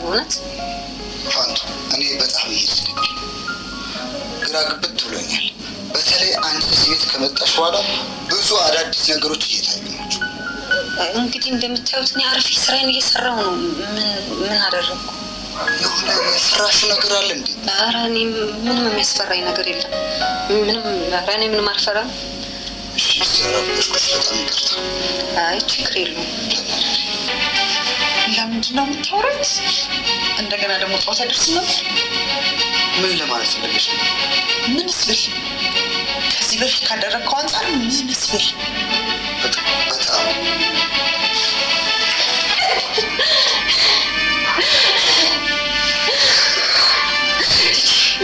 እውነት ፋንቱ እኔ በጣም እየተደነቀኝ ግራ ግብት ብሎኛል። በተለይ አንቺ እዚህ ቤት ከመጣሽ በኋላ ብዙ አዳዲስ ነገሮች እየታዩ ናቸው። እንግዲህ እንደምታዩት እኔ አርፌ ስራዬን እየሰራሁ ነው። ምን አደረግኩ? የሆነ የፍራሹ ነገር አለ እንዴ? ኧረ እኔ ምንም የሚያስፈራኝ ነገር የለም። ኧረ እኔ ምንም አልፈራም። እሺ ሰራብሽኩሽ፣ በጣም ይቅርታ። አይ ችግር የለውም። ለምንድን ነው የምታወራት? እንደገና ደግሞ ጠዋት አይደርስም ነበር? ምን ለማለት ፈልገሽ ነው? ምንስ ብል? ከዚህ በፊት ካደረግከው አንጻር ምንስ ብል? በጣም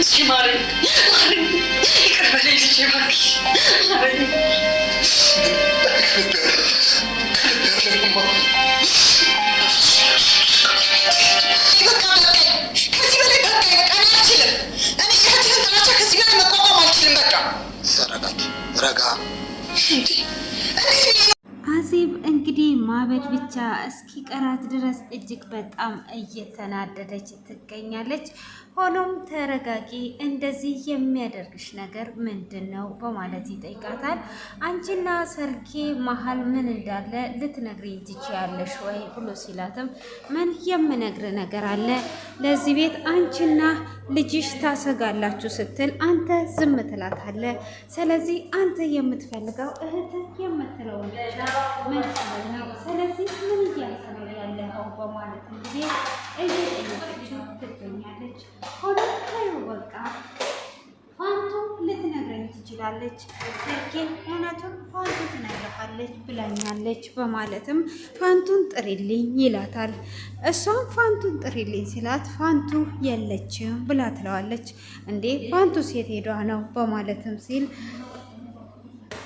እሺ ማረኝ፣ ይቅር በለኝ ልጄ እባክሽ ማረኝ። አዜብ እንግዲህ ማበድ ብቻ እስኪ ቀራት ድረስ እጅግ በጣም እየተናደደች ትገኛለች። ሆኖም ተረጋጊ፣ እንደዚህ የሚያደርግሽ ነገር ምንድን ነው በማለት ይጠይቃታል። አንቺና ሰርኬ መሀል ምን እንዳለ ልትነግሪኝ ትችያለሽ ወይ ብሎ ሲላትም ምን የምነግር ነገር አለ? ለዚህ ቤት አንቺና ልጅሽ ታሰጋላችሁ ስትል አንተ ዝም ትላታለህ። ስለዚህ አንተ የምትፈልገው እህት የምትለው ምን ነው? ስለዚህ ምን እያልክ ነው ያለኸው በማለት እንግዲህ እየጠየቀችው ትገኛለች። ሆኖም ታየው በቃ ፋንቱ ልትነግረኝ ትችላለች፣ ሰርኬ እውነቱን ፋንቱ ትነግረሃለች ብላኛለች በማለትም ፋንቱን ጥሪልኝ ይላታል። እሷም ፋንቱን ጥሪልኝ ሲላት ፋንቱ የለችም ብላ ትለዋለች። እንዴ ፋንቱ ሴት ሄዷ ነው በማለትም ሲል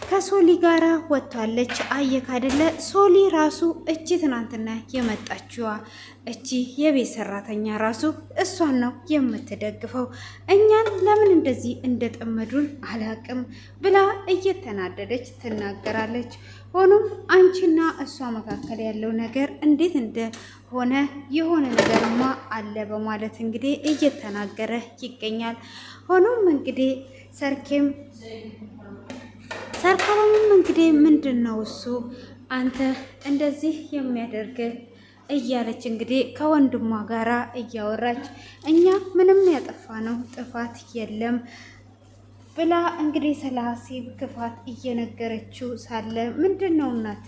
ከሶሊ ጋራ ወጥታለች። አየክ አይደለ? ሶሊ ራሱ እቺ ትናንትና የመጣችዋ እቺ የቤት ሰራተኛ ራሱ እሷን ነው የምትደግፈው። እኛን ለምን እንደዚህ እንደጠመዱን አላቅም ብላ እየተናደደች ትናገራለች። ሆኖም አንቺና እሷ መካከል ያለው ነገር እንዴት እንደሆነ የሆነ ነገርማ አለ በማለት እንግዲህ እየተናገረ ይገኛል። ሆኖም እንግዲህ ሰርካለምም እንግዲህ ምንድን ነው እሱ አንተ እንደዚህ የሚያደርግ እያለች እንግዲህ ከወንድሟ ጋራ እያወራች እኛ ምንም ያጠፋ ነው ጥፋት የለም ብላ እንግዲህ ስለ ሀሲብ ክፋት እየነገረችው ሳለ ምንድን ነው እናት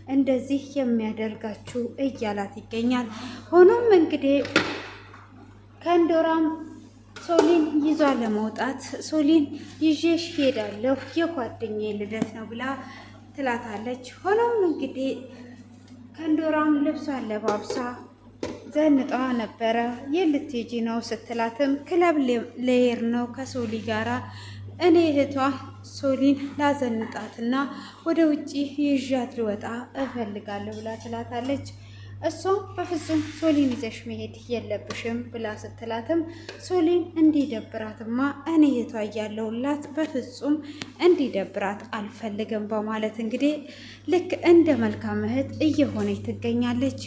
እንደዚህ የሚያደርጋችሁ እያላት ይገኛል። ሆኖም እንግዲህ ከንዶራም ሶሊን ይዟ ለመውጣት ሶሊን ይዤሽ ሄዳለሁ የጓደኛዬ ልደት ነው ብላ ትላታለች። ሆኖም እንግዲህ ከንዶራም ልብሷን ለባብሳ ዘንጣ ነበረ። የልትሄጂ ነው ስትላትም ክለብ ልሄድ ነው ከሶሊ ጋራ እኔ እህቷ ሶሊን ላዘንጣትና ወደ ውጪ ይዣት ልወጣ እፈልጋለሁ ብላ ትላታለች። እሷም በፍጹም ሶሊን ይዘሽ መሄድ የለብሽም ብላ ስትላትም ሶሊን እንዲደብራትማ እኔ እህቷ እያለሁላት በፍጹም እንዲደብራት አልፈልግም በማለት እንግዲህ ልክ እንደ መልካም እህት እየሆነች ትገኛለች።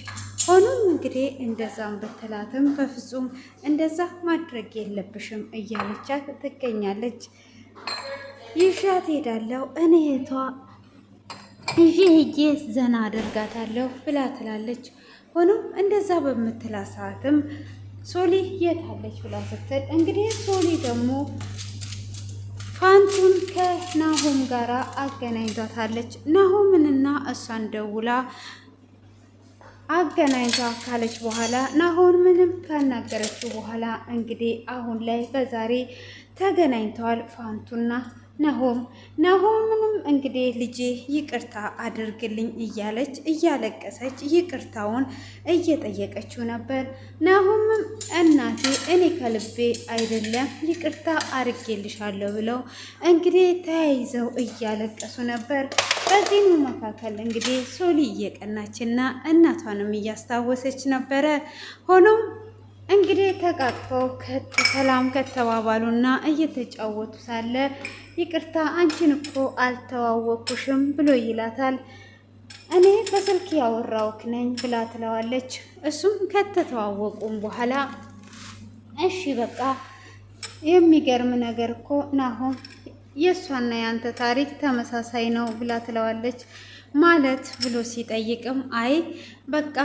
ሆኖም እንግዲህ እንደዛም ብትላትም በፍጹም እንደዛ ማድረግ የለብሽም እያለቻት ትገኛለች። ይዣት ሄዳለሁ እኔ እህቷ ይዤ ሄጄ ዘና አደርጋታለሁ ብላ ትላለች። ሆኖም እንደዛ በምትላ ሰዓትም ሶሊ የታለች ብላ ስትል እንግዲህ ሶሊ ደግሞ ፋንቱን ከናሆም ጋራ አገናኝቷታለች። ናሆምንና እሷን ደውላ አገናኝቷ ካለች በኋላ ናሆም ምንም ካናገረችው በኋላ እንግዲህ አሁን ላይ በዛሬ ተገናኝተዋል ፋንቱና ናሆምንም እንግዲህ ልጄ ይቅርታ አድርግልኝ እያለች እያለቀሰች ይቅርታውን እየጠየቀችው ነበር። ናሆምም እናቴ እኔ ከልቤ አይደለም ይቅርታ አድርጌልሻለሁ ብለው እንግዲህ ተያይዘው እያለቀሱ ነበር። በዚህም መካከል እንግዲህ ሶሊ እየቀናችና እናቷንም እያስታወሰች ነበረ። ሆኖም እንግዲህ ተቃቅፈው ሰላም ከተባባሉና እየተጫወቱ ሳለ ይቅርታ አንቺን እኮ አልተዋወቅኩሽም ብሎ ይላታል። እኔ በስልክ ያወራውክ ነኝ ብላ ትለዋለች። እሱም ከተተዋወቁም በኋላ እሺ በቃ የሚገርም ነገር እኮ ናሆም የእሷና ያንተ ታሪክ ተመሳሳይ ነው ብላ ትለዋለች። ማለት ብሎ ሲጠይቅም አይ በቃ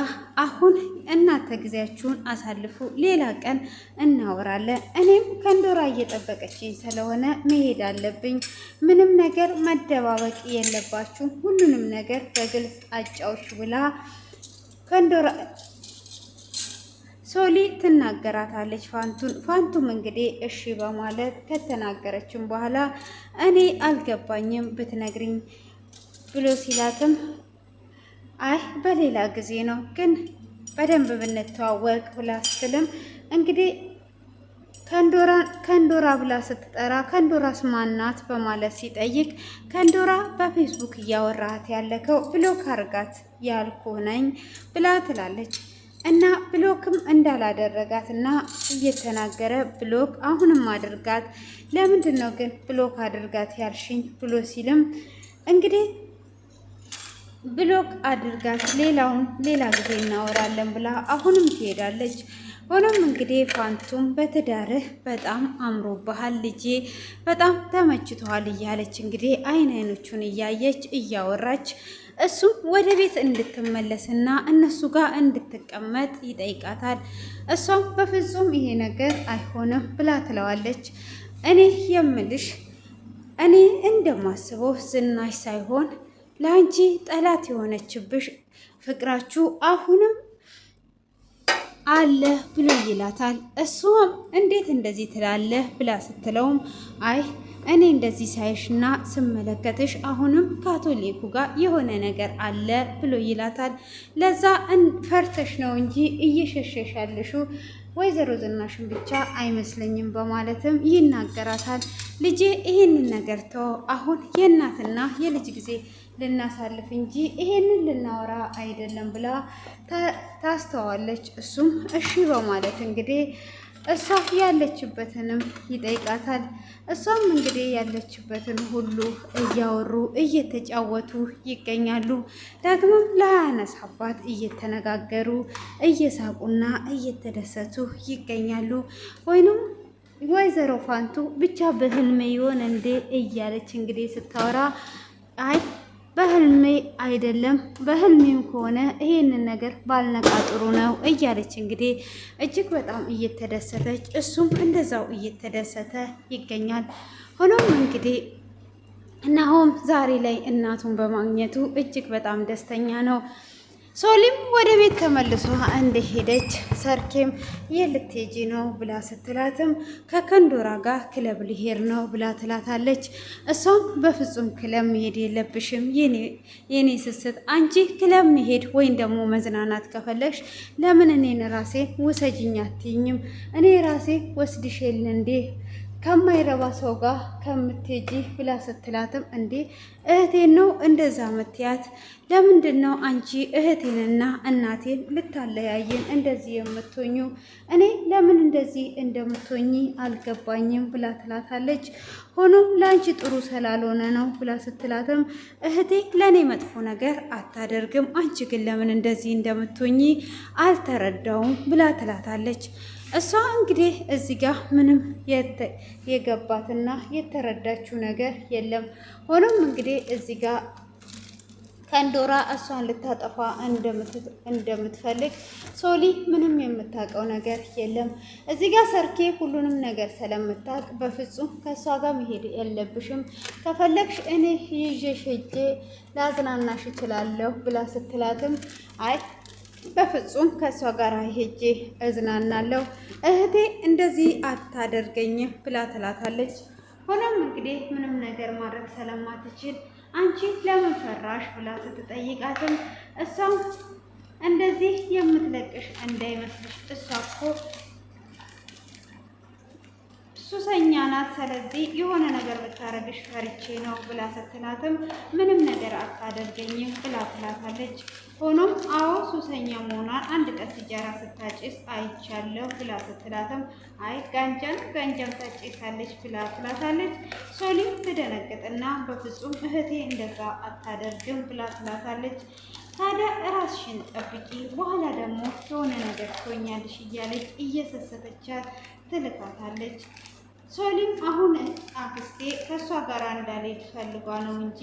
አሁን እናንተ ጊዜያችሁን አሳልፉ፣ ሌላ ቀን እናወራለን። እኔም ከንዶራ እየጠበቀችኝ ስለሆነ መሄድ አለብኝ። ምንም ነገር መደባበቅ የለባችሁም፣ ሁሉንም ነገር በግልጽ አጫዎች ብላ ከንዶራ ሶሊ ትናገራታለች ፋንቱም እንግዲህ እሺ በማለት ከተናገረችም በኋላ እኔ አልገባኝም ብትነግሪኝ ብሎ ሲላትም አይ በሌላ ጊዜ ነው ግን በደንብ ብንተዋወቅ ብላ ስትልም እንግዲህ ከንዶራ ብላ ስትጠራ ከንዶራስ ማናት በማለት ሲጠይቅ ከንዶራ በፌስቡክ እያወራት ያለከው ብሎክ አርጋት ያልኩ ነኝ ብላ ትላለች። እና ብሎክም እንዳላደረጋት እና እየተናገረ ብሎክ አሁንም አድርጋት፣ ለምንድን ነው ግን ብሎክ አድርጋት ያልሽኝ ብሎ ሲልም እንግዲህ ብሎክ አድርጋት ሌላውን ሌላ ጊዜ እናወራለን ብላ አሁንም ትሄዳለች። ሆኖም እንግዲህ ፋንቱም በትዳርህ በጣም አምሮብሃል ልጄ፣ በጣም ተመችቶሃል እያለች እንግዲህ አይኖቹን እያየች እያወራች እሱም ወደ ቤት እንድትመለስና እነሱ ጋር እንድትቀመጥ ይጠይቃታል። እሷም በፍጹም ይሄ ነገር አይሆንም ብላ ትለዋለች። እኔ የምልሽ እኔ እንደማስበው ዝናሽ ሳይሆን ለአንቺ ጠላት የሆነችብሽ ፍቅራችሁ አሁንም አለ ብሎ ይላታል። እሷም እንዴት እንደዚህ ትላለህ ብላ ስትለውም አይ እኔ እንደዚህ ሳይሽና ስመለከትሽ አሁንም ካቶሊኩ ጋር የሆነ ነገር አለ ብሎ ይላታል። ለዛ ፈርተሽ ነው እንጂ እየሸሸሻለሹ ወይዘሮ ዝናሽን ብቻ አይመስለኝም በማለትም ይናገራታል። ልጄ ይሄንን ነገር ተው፣ አሁን የእናትና የልጅ ጊዜ ልናሳልፍ እንጂ ይሄንን ልናወራ አይደለም ብላ ታስተዋለች። እሱም እሺ በማለት እንግዲህ እሷ ያለችበትንም ይጠይቃታል። እሷም እንግዲህ ያለችበትን ሁሉ እያወሩ እየተጫወቱ ይገኛሉ። ዳግምም ለያነሳባት እየተነጋገሩ እየሳቁና እየተደሰቱ ይገኛሉ። ወይንም ወይዘሮ ፋንቱ ብቻ በህልሜ ይሆን እንዴ እያለች እንግዲህ ስታወራ አይ በህልሜ አይደለም፣ በህልሜም ከሆነ ይሄንን ነገር ባልነቃ ጥሩ ነው እያለች እንግዲህ እጅግ በጣም እየተደሰተች እሱም እንደዛው እየተደሰተ ይገኛል። ሆኖም እንግዲህ ናሆም ዛሬ ላይ እናቱን በማግኘቱ እጅግ በጣም ደስተኛ ነው። ሶሊም ወደ ቤት ተመልሶ እንደሄደች ሰርኬም የልትሄጂ ነው ብላ ስትላትም ከከንዶራ ጋር ክለብ ሊሄድ ነው ብላ ትላታለች። እሷም በፍጹም ክለብ መሄድ የለብሽም የኔ ስስት፣ አንቺ ክለብ መሄድ ወይም ደግሞ መዝናናት ከፈለግሽ ለምን እኔን ራሴ ውሰጅኝ አትይኝም? እኔ ራሴ ወስድሽ የለ እንዴ ከማይረባ ሰው ጋር ከምትሄጂ ብላ ስትላትም እንዴ እህቴን ነው እንደዛ ምትያት? ለምንድን ነው አንቺ እህቴንና እናቴን ልታለያየን እንደዚህ የምትሆኙ? እኔ ለምን እንደዚህ እንደምትሆኚ አልገባኝም ብላ ትላታለች። ሆኖም ለአንቺ ጥሩ ስላልሆነ ነው ብላ ስትላትም እህቴ ለእኔ መጥፎ ነገር አታደርግም፣ አንቺ ግን ለምን እንደዚህ እንደምትሆኚ አልተረዳውም ብላ ትላታለች። እሷ እንግዲህ እዚህ ጋር ምንም የገባትና የተረዳችው ነገር የለም። ሆኖም እንግዲህ እዚህ ጋር ከንዶራ እሷን ልታጠፋ እንደምትፈልግ ሶሊ ምንም የምታውቀው ነገር የለም። እዚህ ጋር ሰርኬ ሁሉንም ነገር ስለምታውቅ በፍጹም ከእሷ ጋር መሄድ የለብሽም፣ ከፈለግሽ እኔ ይዤሽ ሄጄ ላዝናናሽ እችላለሁ ብላ ስትላትም አይ በፍጹም ከእሷ ጋር ሄጄ እዝናናለሁ፣ እህቴ እንደዚህ አታደርገኝ ብላ ትላታለች። ሆኖም እንግዲህ ምንም ነገር ማድረግ ስለማትችል አንቺ ለምን ፈራሽ ብላ ስትጠይቃትም እሷም እንደዚህ የምትለቅሽ እንዳይመስልሽ እሷ ሱሰኛ ናት። ስለዚህ የሆነ ነገር ብታረግሽ ፈርቼ ነው ብላ ስትላትም ምንም ነገር አታደርገኝም ብላ ትላታለች። ሆኖም አዎ ሱሰኛ መሆኗን አንድ ቀን ሲጃራ ስታጭስ አይቻለሁ ብላ ስትላትም አይ ጋንጃም ታጭሳለች ብላ ትላታለች። ሶሊም ትደነግጥና በፍጹም እህቴ እንደዛ አታደርግም ብላ ትላታለች። ታዲያ ራስሽን ጠብቂ፣ በኋላ ደግሞ የሆነ ነገር ትሆኛለሽ እያለች እየሰሰተቻት ትልካታለች። ሶሊም አሁን አክስቴ ከእሷ ጋር እንዳልሄድ ፈልጓ ነው እንጂ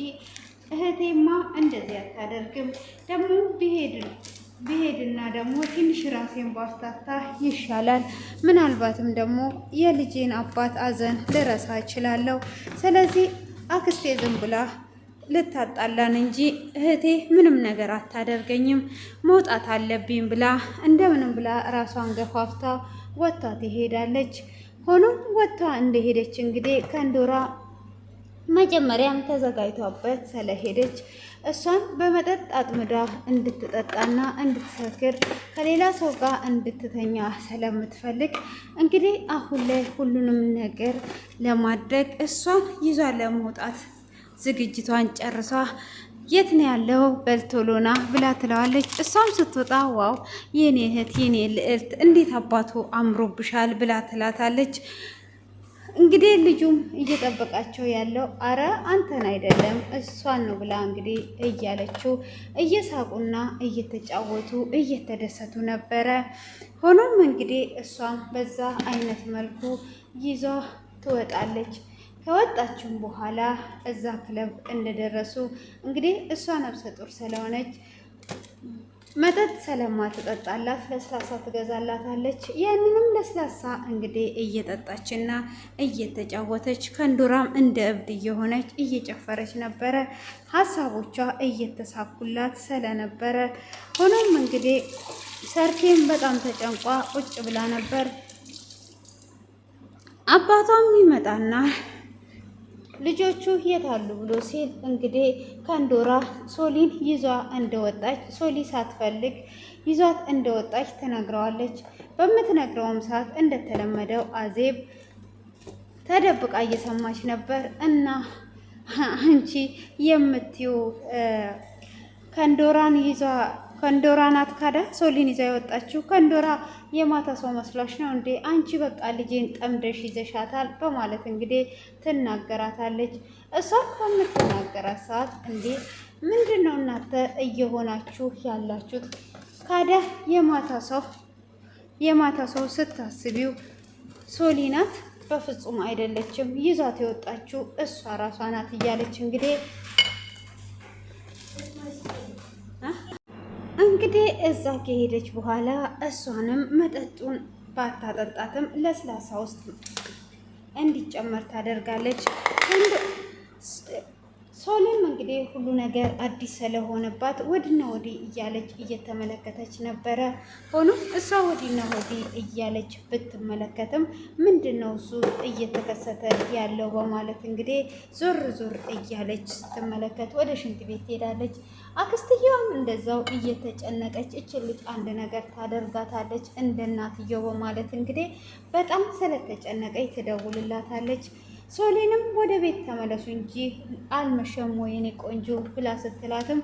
እህቴማ እንደዚህ አታደርግም። ደግሞ ብሄድና ደግሞ ትንሽ ራሴን ባፍታታ ይሻላል። ምናልባትም ደግሞ የልጄን አባት አዘን ልረሳ እችላለሁ። ስለዚህ አክስቴ ዝም ብላ ልታጣላን እንጂ እህቴ ምንም ነገር አታደርገኝም፣ መውጣት አለብኝ ብላ እንደምንም ብላ ራሷን ገፋፍታ ወጥታ ትሄዳለች። ሆኖም ወጥታ እንደሄደች እንግዲህ ከንዶራ መጀመሪያም ተዘጋጅቷበት ስለሄደች እሷን በመጠጥ አጥምዳ እንድትጠጣና እንድትሰክር ከሌላ ሰው ጋር እንድትተኛ ስለምትፈልግ እንግዲህ አሁን ላይ ሁሉንም ነገር ለማድረግ እሷን ይዟ ለመውጣት ዝግጅቷን ጨርሷ የት ነው ያለው በልቶሎና ብላ ትለዋለች። እሷም ስትወጣ ዋው የኔ እህት የኔ ልዕልት እንዴት አባቱ አምሮብሻል ብላ ትላታለች። እንግዲህ ልጁም እየጠበቃቸው ያለው አረ አንተን አይደለም እሷን ነው ብላ እንግዲህ እያለችው እየሳቁና እየተጫወቱ እየተደሰቱ ነበረ። ሆኖም እንግዲህ እሷም በዛ አይነት መልኩ ይዟ ትወጣለች። ከወጣችም በኋላ እዛ ክለብ እንደደረሱ እንግዲህ እሷ ነፍሰ ጡር ስለሆነች መጠጥ ስለማትጠጣላት ለስላሳ ትገዛላታለች። ያንንም ለስላሳ እንግዲህ እየጠጣችና እየተጫወተች ከንዶራም እንደ እብድ እየሆነች እየጨፈረች ነበረ። ሀሳቦቿ እየተሳኩላት ስለነበረ ሆኖም እንግዲህ ሰርኬም በጣም ተጨንቋ ቁጭ ብላ ነበር። አባቷም ይመጣና ልጆቹ የት አሉ ብሎ ሲል እንግዲህ ከንዶራ ሶሊን ይዟ እንደወጣች ሶሊ ሳትፈልግ ይዟት እንደወጣች ትነግረዋለች። በምትነግረውም ሰዓት እንደተለመደው አዜብ ተደብቃ እየሰማች ነበር። እና አንቺ የምትዩ ከንዶራ ናት ካዳ ሶሊን ይዛ የወጣችው ከንዶራ የማታ ሰው መስሏሽ ነው እንዴ? አንቺ በቃ ልጄን ጠምደሽ ይዘሻታል በማለት እንግዲህ ትናገራታለች። እሷ በምትናገራት ሰዓት እንዴ ምንድን ነው እናንተ እየሆናችሁ ያላችሁት? ካዳ የማታ ሰው ስታስቢው ሶሊ ናት? በፍጹም አይደለችም፣ ይዛት የወጣችው እሷ ራሷ ናት እያለች እንግዲህ እዛ ከሄደች በኋላ እሷንም መጠጡን ባታጠጣትም ለስላሳ ውስጥ እንዲጨመር ታደርጋለች። ሶሊም እንግዲህ ሁሉ ነገር አዲስ ስለሆነባት ወዲና ወዲህ እያለች እየተመለከተች ነበረ። ሆኖም እሷ ወዲና ወዲህ እያለች ብትመለከትም ምንድነው እሱ እየተከሰተ ያለው በማለት እንግዲህ ዞር ዞር እያለች ስትመለከት ወደ ሽንት ቤት ትሄዳለች። አክስትየዋም እንደዛው እየተጨነቀች እችን ልጅ አንድ ነገር ታደርጋታለች እንደ እናትየው በማለት እንግዲህ በጣም ስለተጨነቀች ትደውልላታለች። ሶሊንም ወደ ቤት ተመለሱ እንጂ አልመሸም ወይ የኔ ቆንጆ ብላ ስትላትም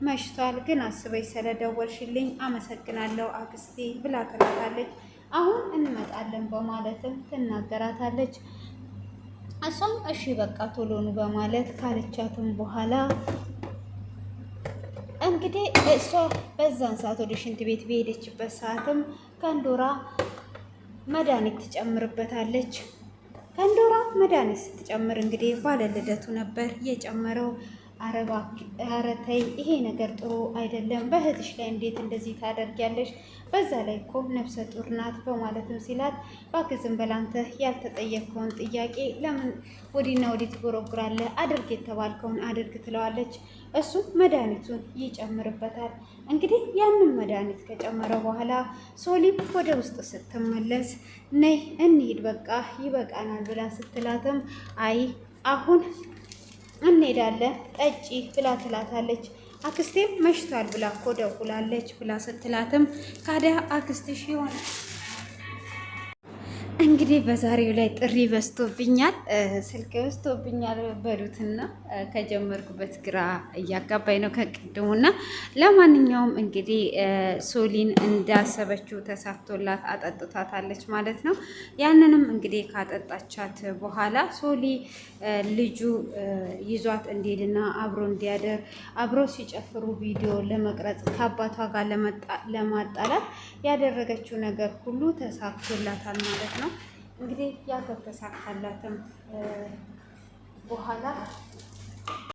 መሽቷል፣ ግን አስበኝ ስለደወልሽልኝ አመሰግናለሁ አክስቴ ብላ ትላታለች። አሁን እንመጣለን በማለትም ትናገራታለች። እሷም እሺ በቃ ቶሎኑ በማለት ካለቻትም በኋላ እንግዲህ እሷ በዛን ሰዓት ወደ ሽንት ቤት በሄደችበት ሰዓትም ከንዶራ መድኃኒት ትጨምርበታለች። ከንዶራ መድኃኒት ስትጨምር እንግዲህ ባለ ልደቱ ነበር የጨመረው። ኧረ ተይ ይሄ ነገር ጥሩ አይደለም፣ በእህትሽ ላይ እንዴት እንደዚህ ታደርጊያለሽ? በዛ ላይ እኮ ነፍሰ ጡር ናት በማለትም ሲላት እባክህ ዝም በል አንተ ያልተጠየቅከውን ጥያቄ ለምን ወዲና ወዲህ ትጎረጉራለህ? አድርግ የተባልከውን አድርግ ትለዋለች። እሱ መድኃኒቱን ይጨምርበታል። እንግዲህ ያንን መድኃኒት ከጨመረ በኋላ ሶሊም ወደ ውስጥ ስትመለስ ነይ እንሂድ በቃ ይበቃናል ብላ ስትላትም አይ አሁን እንሄዳለን ጠጪ ብላ ትላታለች። አክስቴም መሽቷል ብላ እኮ ደውላለች ብላ ስትላትም ካዲያ አክስትሽ ይሆን እንግዲህ በዛሬው ላይ ጥሪ በዝቶብኛል፣ ስልክ በዝቶብኛል በሉትና ከጀመርኩበት ግራ እያጋባኝ ነው ከቅድሙና። ለማንኛውም እንግዲህ ሶሊን እንዳሰበችው ተሳክቶላት አጠጥታታለች ማለት ነው። ያንንም እንግዲህ ካጠጣቻት በኋላ ሶሊ ልጁ ይዟት እንዲሄድና አብሮ እንዲያደር አብሮ ሲጨፍሩ ቪዲዮ ለመቅረጽ ከአባቷ ጋር ለማጣላት ያደረገችው ነገር ሁሉ ተሳክቶላታል ማለት ነው። እንግዲህ ያልተሳካላትም በኋላ